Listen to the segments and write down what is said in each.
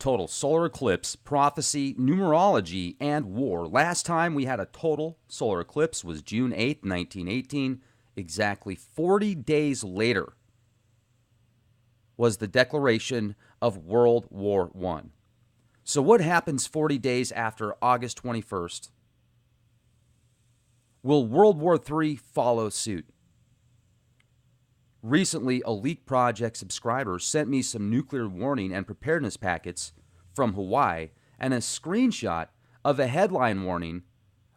total solar eclipse, prophecy, numerology, and war. Last time we had a total solar eclipse was June 8th, 1918. Exactly 40 days later was the declaration of World War I. So what happens 40 days after August 21st? Will World War III follow suit? Recently, a Leak Project subscriber sent me some nuclear warning and preparedness packets from Hawaii and a screenshot of a headline warning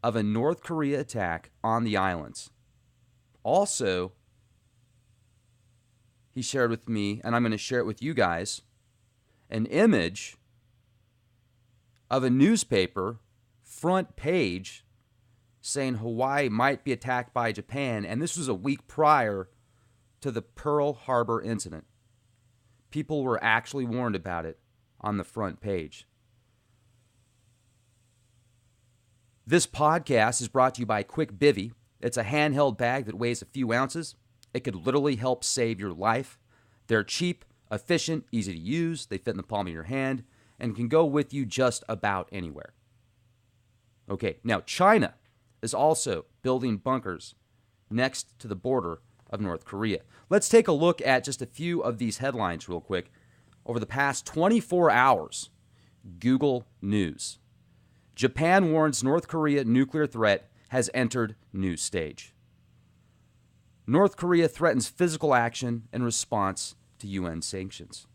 of a North Korea attack on the islands. Also, he shared with me, and I'm going to share it with you guys, an image of a newspaper front page saying Hawaii might be attacked by Japan, and this was a week prior to the Pearl Harbor incident. People were actually warned about it on the front page. This podcast is brought to you by Quick Bivy. It's a handheld bag that weighs a few ounces. It could literally help save your life. They're cheap, efficient, easy to use. They fit in the palm of your hand and can go with you just about anywhere. Okay, now China is also building bunkers next to the border of North Korea. Let's take a look at just a few of these headlines real quick. Over the past 24 hours, Google News. Japan warns North Korea nuclear threat has entered new stage. North Korea threatens physical action in response to UN sanctions.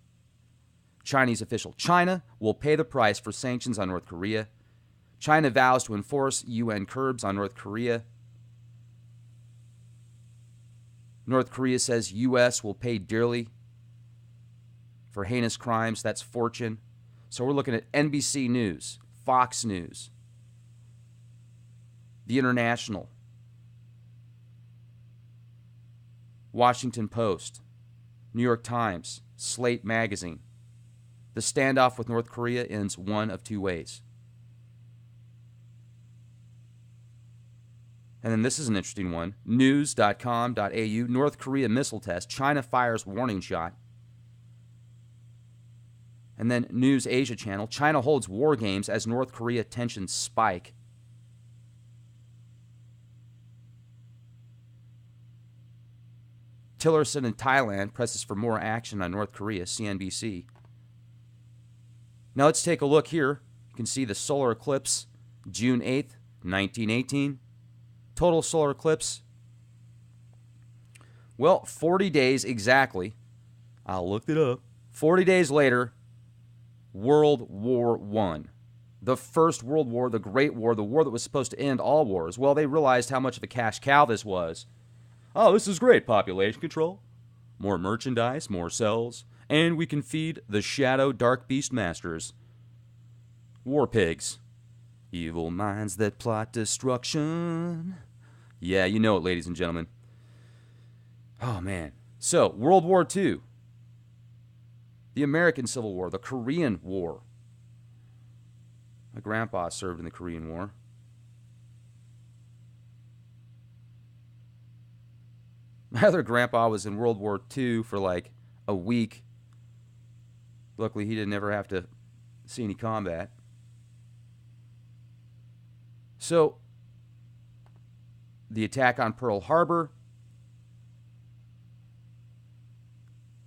Chinese official: China will pay the price for sanctions on North Korea. China vows to enforce UN curbs on North Korea. North Korea says U.S. will pay dearly for heinous crimes. That's Fortune. So we're looking at NBC News, Fox News, The International, Washington Post, New York Times, Slate Magazine. The standoff with North Korea ends one of two ways. And then this is an interesting one. News.com.au, North Korea missile test. China fires warning shot. And then News Asia Channel. China holds war games as North Korea tensions spike. Tillerson in Thailand presses for more action on North Korea. CNBC. Now let's take a look here. You can see the solar eclipse, June 8th, 1918. Total solar eclipse. Well, 40 days exactly. I looked it up. 40 days later, World War I. The First World War, the Great War, the war that was supposed to end all wars. Well, they realized how much of a cash cow this was. Oh, this is great. Population control, more merchandise, more cells, and we can feed the shadow dark beast masters. War pigs. Evil minds that plot destruction. Yeah, you know it, ladies and gentlemen. Oh, man. So, World War II. The American Civil War. The Korean War. My grandpa served in the Korean War. My other grandpa was in World War II for like a week. Luckily, he didn't ever have to see any combat. So, the attack on Pearl Harbor,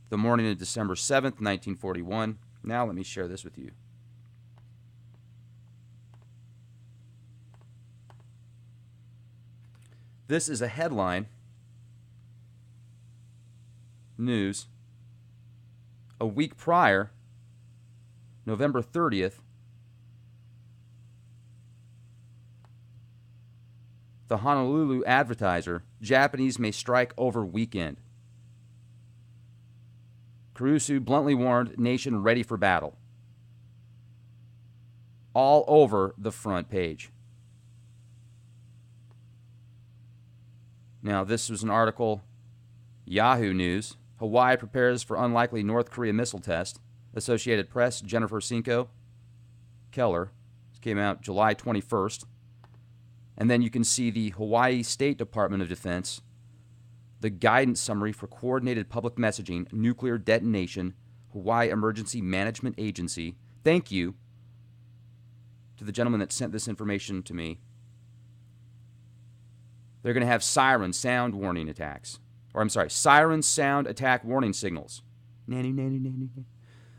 the morning of December 7th, 1941. Now let me share this with you. This is a headline, news, a week prior, November 30th, the Honolulu Advertiser, Japanese may strike over weekend. Kurusu bluntly warned nation ready for battle. All over the front page. Now, this was an article, Yahoo News. Hawaii prepares for unlikely North Korea missile test. Associated Press, Jennifer Cinco Keller. This came out July 21st. And then you can see the Hawaii State Department of Defense, the guidance summary for coordinated public messaging, nuclear detonation, Hawaii Emergency Management Agency, thank you to the gentleman that sent this information to me. They're going to have siren sound warning attacks. Siren sound attack warning signals.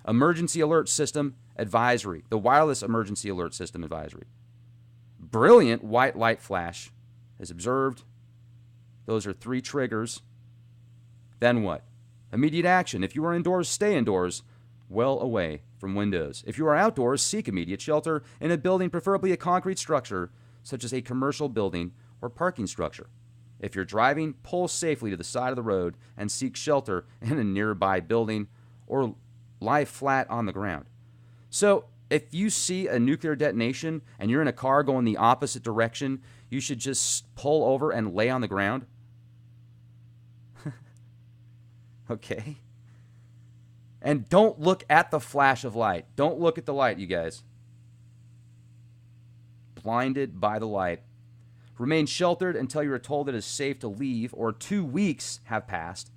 Emergency alert system advisory. The wireless emergency alert system advisory. Brilliant white light flash is observed. Those are 3 triggers. Then what? Immediate action. If you are indoors, stay indoors, well away from windows. If you are outdoors, seek immediate shelter in a building, preferably a concrete structure, such as a commercial building or parking structure. If you're driving, pull safely to the side of the road and seek shelter in a nearby building or lie flat on the ground. So, if you see a nuclear detonation and you're in a car going the opposite direction, you should just pull over and lay on the ground. Okay? And don't look at the flash of light. Don't look at the light, you guys. Blinded by the light. Remain sheltered until you are told it is safe to leave or 2 weeks have passed.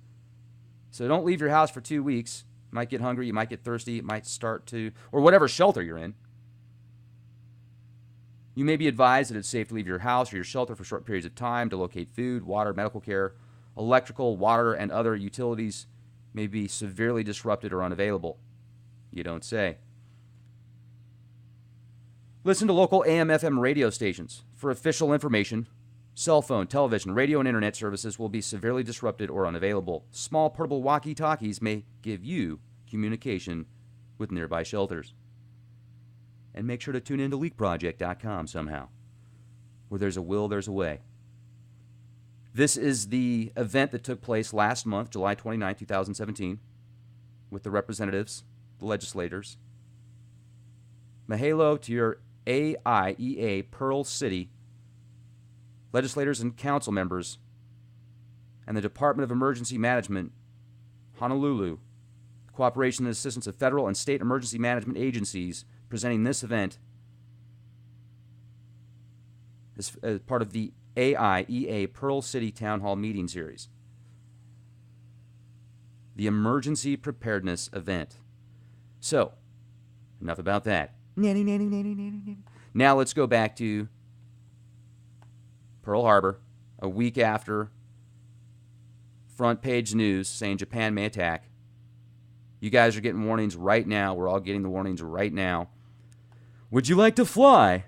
So don't leave your house for 2 weeks. You might get hungry, you might get thirsty, it might start to, or whatever shelter you're in. You may be advised that it's safe to leave your house or your shelter for short periods of time to locate food, water, medical care. Electrical, water, and other utilities may be severely disrupted or unavailable. You don't say. Listen to local AM/FM radio stations for official information. Cell phone, television, radio, and internet services will be severely disrupted or unavailable. Small portable walkie-talkies may give you communication with nearby shelters. And make sure to tune in to leakproject.com somehow. Where there's a will, there's a way. This is the event that took place last month, July 29, 2017, with the representatives, the legislators. Mahalo to your AIEA Pearl City legislators and council members, and the Department of Emergency Management, Honolulu, the cooperation and assistance of federal and state emergency management agencies presenting this event as part of the AIEA Pearl City Town Hall Meeting Series. The Emergency Preparedness Event. So, enough about that. Now let's go back to Pearl Harbor, a week after front page news saying Japan may attack. You guys are getting warnings right now. We're all getting the warnings right now. Would you like to fly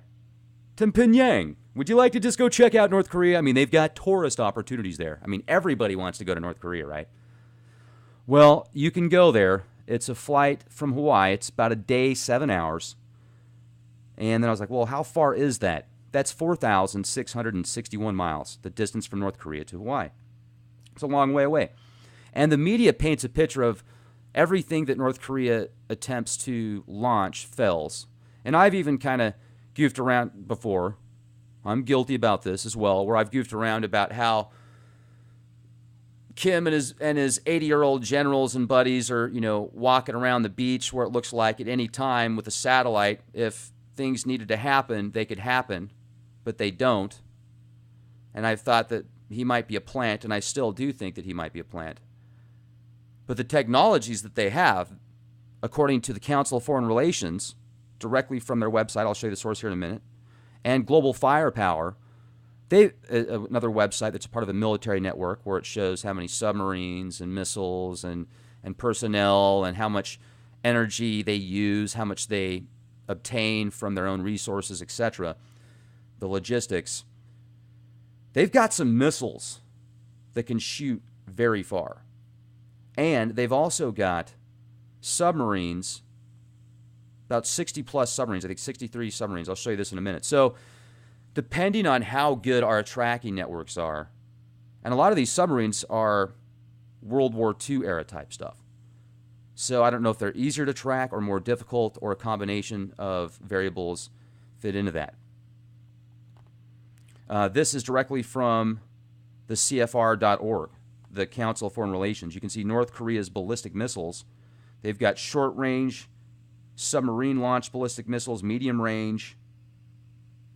to Pyongyang? Would you like to just go check out North Korea? I mean, they've got tourist opportunities there. I mean, everybody wants to go to North Korea, right? Well, you can go there. It's a flight from Hawaii. It's about a day, 7 hours. And then I was like, well, how far is that? That's 4,661 miles, the distance from North Korea to Hawaii. It's a long way away. And the media paints a picture of everything that North Korea attempts to launch fails. And I've even kind of goofed around before. I'm guilty about this as well, where I've goofed around about how Kim and his 80-year-old generals and buddies are, walking around the beach where it looks like at any time with a satellite, if things needed to happen, they could happen, but they don't. And I've thought that he might be a plant, and I still do think that he might be a plant. But the technologies that they have, according to the Council of Foreign Relations, directly from their website, I'll show you the source here in a minute, and Global Firepower, another website that's part of a military network where it shows how many submarines and missiles and personnel and how much energy they use, how much they obtain from their own resources, etc., the logistics. They've got some missiles that can shoot very far. And they've also got submarines, about 60-plus submarines, I think 63 submarines. I'll show you this in a minute. So depending on how good our tracking networks are, and a lot of these submarines are World War II era type stuff. So I don't know if they're easier to track or more difficult, or a combination of variables fit into that. This is directly from the CFR.org, the Council of Foreign Relations. You can see North Korea's ballistic missiles. They've got short-range, submarine-launched ballistic missiles, medium-range,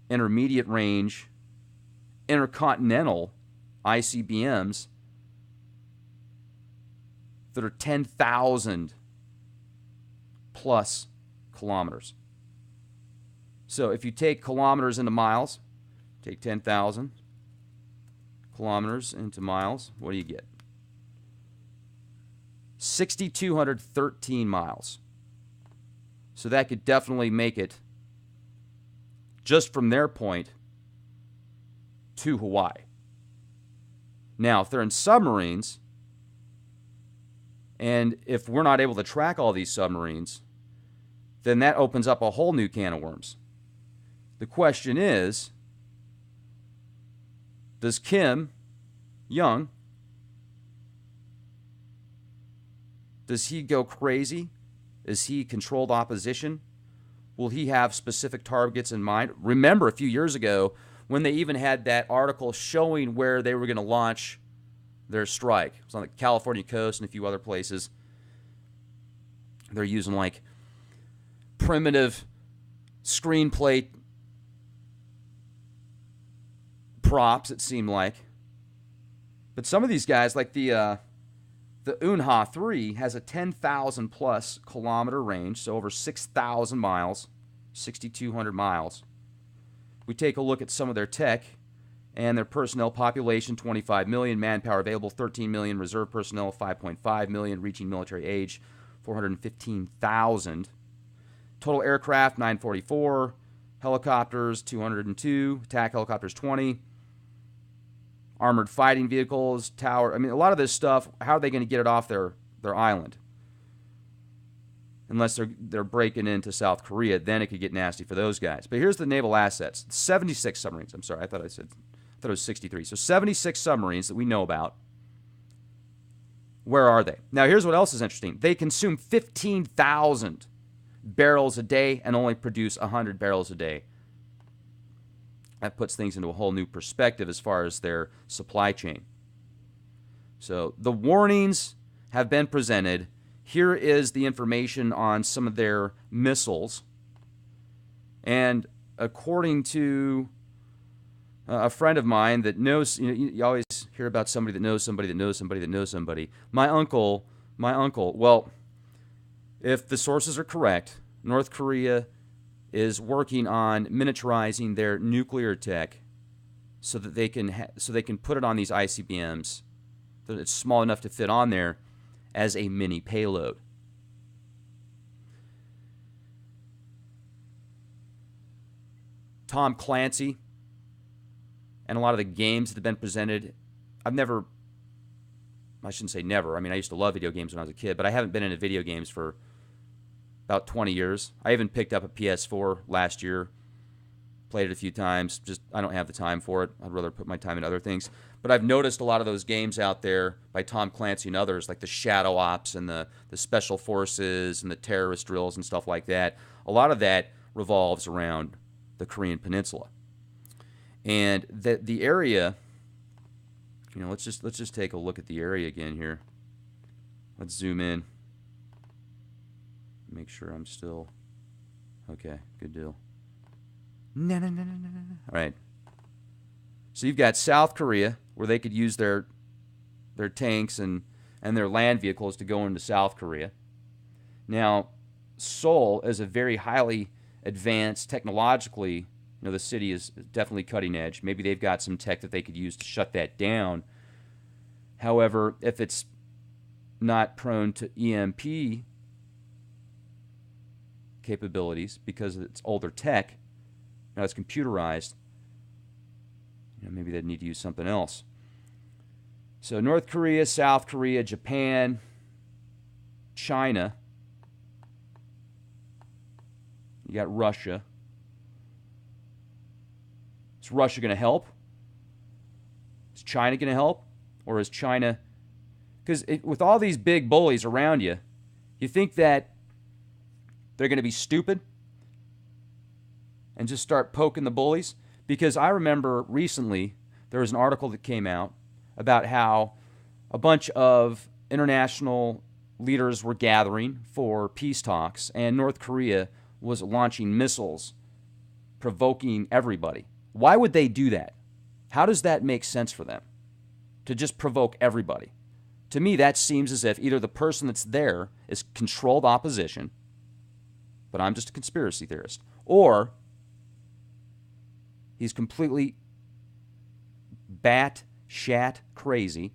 intermediate range, intercontinental ICBMs that are 10,000 plus kilometers. So if you take kilometers into miles, take 10,000 kilometers into miles, what do you get? 6,213 miles. So that could definitely make it, just from their point, to Hawaii. Now, if they're in submarines, and if we're not able to track all these submarines, then that opens up a whole new can of worms. The question is, does Kim Young, does he go crazy? Is he controlled opposition? Will he have specific targets in mind? Remember a few years ago when they even had that article showing where they were going to launch their strike. It was on the California coast and a few other places. They're using like primitive screenplay props, it seemed like. But some of these guys, like the Unha 3, has a 10,000 plus kilometer range, so over 6,000 miles, 6,200 miles. We take a look at some of their tech and their personnel population: 25 million, manpower available 13 million, reserve personnel 5.5 million, reaching military age 415,000. Total aircraft 944, helicopters 202, attack helicopters 20. Armored fighting vehicles, tower. I mean, a lot of this stuff, how are they going to get it off their island? Unless they're breaking into South Korea, then it could get nasty for those guys. But here's the naval assets. 76 submarines. I'm sorry, I thought it was 63. So 76 submarines that we know about. Where are they? Now, here's what else is interesting. They consume 15,000 barrels a day and only produce 100 barrels a day. That puts things into a whole new perspective as far as their supply chain. So the warnings have been presented. Here is the information on some of their missiles. And according to a friend of mine that knows, you always hear about somebody that knows somebody that knows somebody that knows somebody. My uncle, well, if the sources are correct, North Korea is working on miniaturizing their nuclear tech so that they can put it on these ICBMs, that it's small enough to fit on there as a mini payload. Tom Clancy and a lot of the games that have been presented, I shouldn't say never. I mean, I used to love video games when I was a kid, but I haven't been into video games for about 20 years. I even picked up a PS4 last year, played it a few times. Just, I don't have the time for it. I'd rather put my time in other things. But I've noticed a lot of those games out there by Tom Clancy and others, like the Shadow Ops and the Special Forces and the terrorist drills and stuff like that. A lot of that revolves around the Korean Peninsula. And the area, let's just take a look at the area again here. Let's zoom in. Make sure I'm still okay. Good deal. No. All right. So you've got South Korea, where they could use their tanks and their land vehicles to go into South Korea. Now, Seoul is a very highly advanced technologically. The city is definitely cutting edge. Maybe they've got some tech that they could use to shut that down. However, if it's not prone to EMP capabilities because it's older tech, now it's computerized, maybe they'd need to use something else. So North Korea, South Korea, Japan, China. You got Russia. Is Russia going to help? Is China going to help? Or is China... Because with all these big bullies around you, you think that they're going to be stupid and just start poking the bullies? Because I remember recently there was an article that came out about how a bunch of international leaders were gathering for peace talks, and North Korea was launching missiles, provoking everybody. Why would they do that? How does that make sense for them? To just provoke everybody. To me, that seems as if either the person that's there is controlled opposition, but I'm just a conspiracy theorist. Or he's completely bat-shat crazy.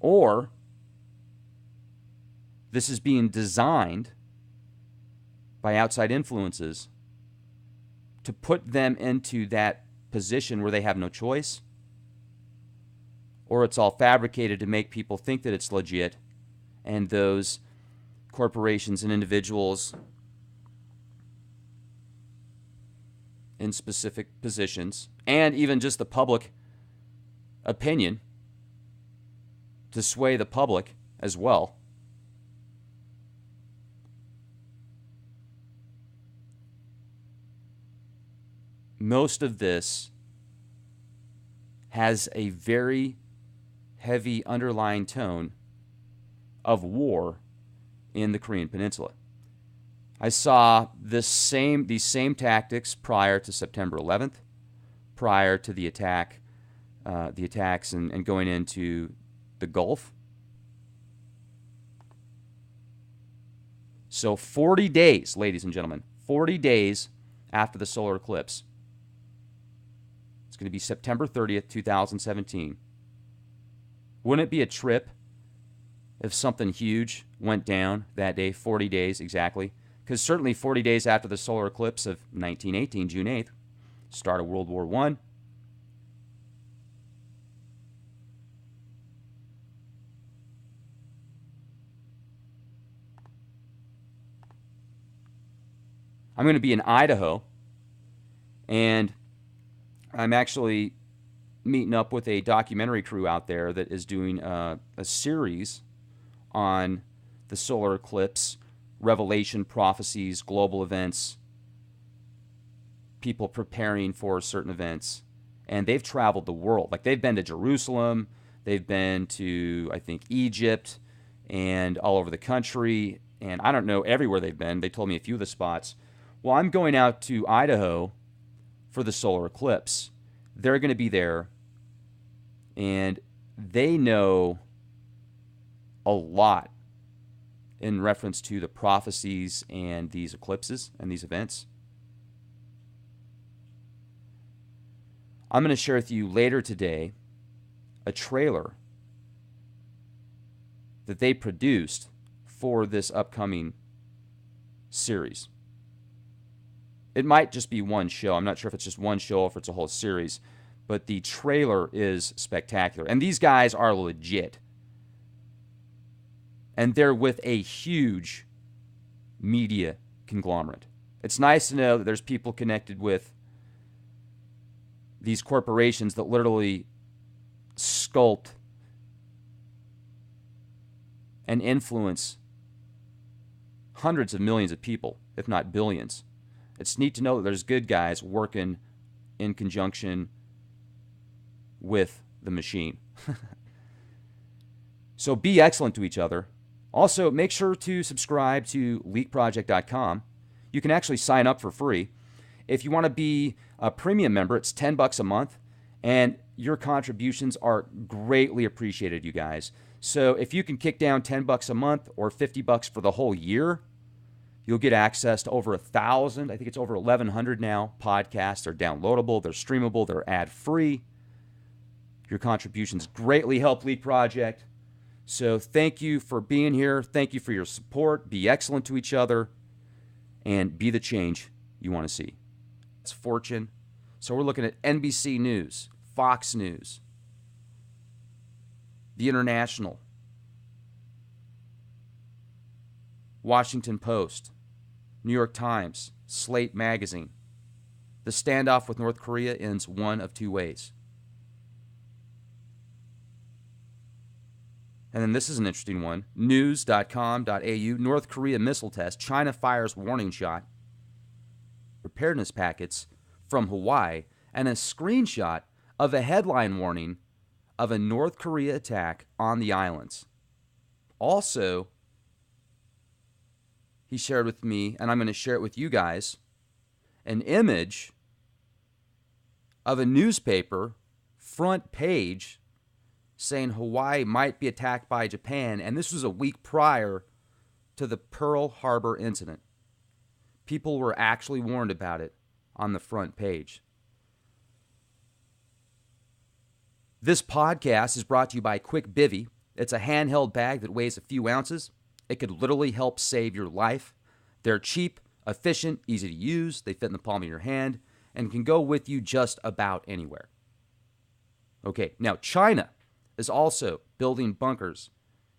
Or this is being designed by outside influences to put them into that position where they have no choice. Or it's all fabricated to make people think that it's legit, and those corporations and individuals in specific positions, and even just the public opinion, to sway the public as well. Most of this has a very heavy underlying tone of war in the Korean Peninsula. I saw these same tactics prior to September 11th, prior to the attacks and going into the Gulf. So 40 days, ladies and gentlemen, 40 days after the solar eclipse. It's going to be September 30th, 2017. Wouldn't it be a trip if something huge went down that day, 40 days exactly? Because certainly 40 days after the solar eclipse of 1918, June 8th, start of World War I. I'm going to be in Idaho, and I'm actually meeting up with a documentary crew out there that is doing a series on the solar eclipse, revelation, prophecies, global events, people preparing for certain events. And they've traveled the world. Like, they've been to Jerusalem, they've been to, I think, Egypt, and all over the country. And I don't know everywhere they've been. They told me a few of the spots. Well, I'm going out to Idaho for the solar eclipse. They're going to be there, and they know a lot in reference to the prophecies and these eclipses and these events. I'm going to share with you later today a trailer that they produced for this upcoming series. It might just be one show. I'm not sure if it's just one show or if it's a whole series, but the trailer is spectacular. And these guys are legit. And they're with a huge media conglomerate. It's nice to know that there's people connected with these corporations that literally sculpt and influence hundreds of millions of people, if not billions. It's neat to know that there's good guys working in conjunction with the machine. So be excellent to each other. Also, make sure to subscribe to leakproject.com. You can actually sign up for free. If you want to be a premium member, it's $10 a month, and your contributions are greatly appreciated, you guys. So if you can kick down $10 a month or $50 for the whole year, you'll get access to over 1,000, I think it's over 1,100 now, podcasts. They're downloadable, they're streamable, they're ad-free. Your contributions greatly help Leak Project. So thank you for being here. Thank you for your support. Be excellent to each other, and be the change you want to see. It's Fortune. So we're looking at NBC News, Fox News, The International, Washington Post, New York Times, Slate Magazine. The standoff with North Korea ends one of two ways. And then this is an interesting one. News.com.au, North Korea missile test. China fires warning shot. Preparedness packets from Hawaii. And a screenshot of a headline warning of a North Korea attack on the islands. Also, he shared with me, and I'm going to share it with you guys, an image of a newspaper front page saying Hawaii might be attacked by Japan, and this was a week prior to the Pearl Harbor incident. People were actually warned about it on the front page. This podcast is brought to you by Quick Bivy. It's a handheld bag that weighs a few ounces. It could literally help save your life. They're cheap, efficient, easy to use. They fit in the palm of your hand and can go with you just about anywhere. Okay, now China is also building bunkers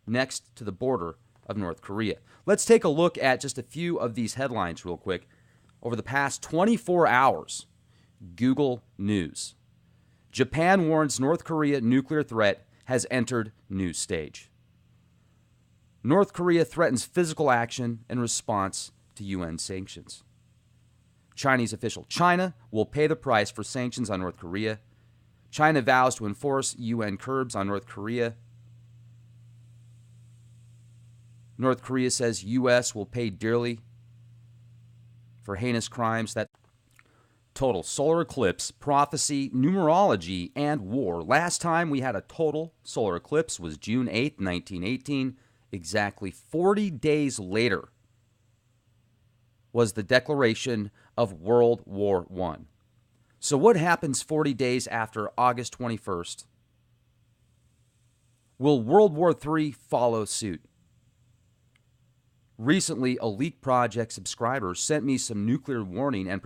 next to the border of North Korea. Let's take a look at just a few of these headlines real quick. Over the past 24 hours, Google News. Japan warns North Korea nuclear threat has entered new stage. North Korea threatens physical action in response to UN sanctions. Chinese official. China will pay the price for sanctions on North Korea. China vows to enforce UN curbs on North Korea. North Korea says U.S. will pay dearly for heinous crimes. That total solar eclipse, prophecy, numerology, and war. Last time we had a total solar eclipse was June 8th, 1918. Exactly 40 days later was the declaration of World War I. So what happens 40 days after August 21st? Will World War III follow suit? Recently, a Leak Project subscriber sent me some nuclear warning and